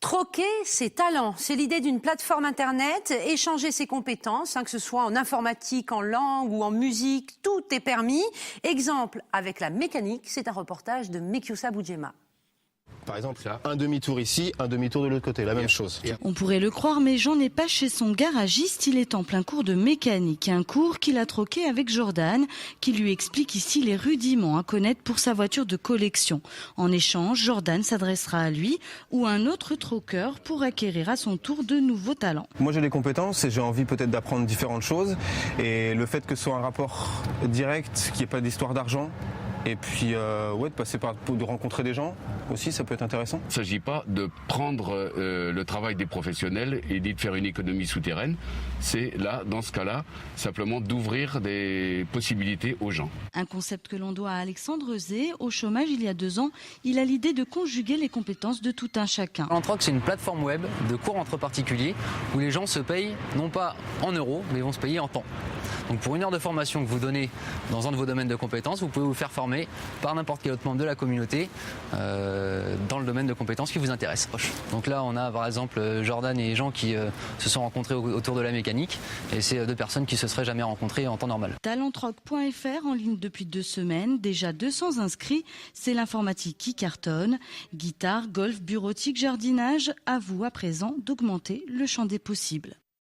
Troquer ses talents, c'est l'idée d'une plateforme internet, échanger ses compétences, que ce soit en informatique, en langue ou en musique, tout est permis. Exemple avec la mécanique, c'est un reportage de Mekioussa Boudjema. Par exemple, un demi-tour ici, un demi-tour de l'autre côté, la même chose. On pourrait le croire, mais Jean n'est pas chez son garagiste, il est en plein cours de mécanique. Un cours qu'il a troqué avec Jordan, qui lui explique ici les rudiments à connaître pour sa voiture de collection. En échange, Jordan s'adressera à lui ou à un autre troqueur pour acquérir à son tour de nouveaux talents. Moi j'ai des compétences et j'ai envie peut-être d'apprendre différentes choses. Et le fait que ce soit un rapport direct, qu'il n'y ait pas d'histoire d'argent, et puis de passer de rencontrer des gens aussi, ça peut être intéressant. Il ne s'agit pas de prendre le travail des professionnels et d'y faire une économie souterraine. C'est là, dans ce cas-là, simplement d'ouvrir des possibilités aux gens. Un concept que l'on doit à Alexandre Zé. Au chômage, il y a 2 ans, il a l'idée de conjuguer les compétences de tout un chacun. Entroc, c'est une plateforme web de cours entre particuliers où les gens se payent non pas en euros, mais vont se payer en temps. Donc pour une heure de formation que vous donnez dans un de vos domaines de compétences, vous pouvez vous faire former par n'importe quel autre membre de la communauté dans le domaine de compétences qui vous intéresse. Donc là, on a par exemple Jordan et Jean qui se sont rencontrés autour de la mécanique, et c'est 2 personnes qui se seraient jamais rencontrées en temps normal. Talentroc.fr en ligne depuis 2 semaines, déjà 200 inscrits, c'est l'informatique qui cartonne. Guitare, golf, bureautique, jardinage, à vous à présent d'augmenter le champ des possibles.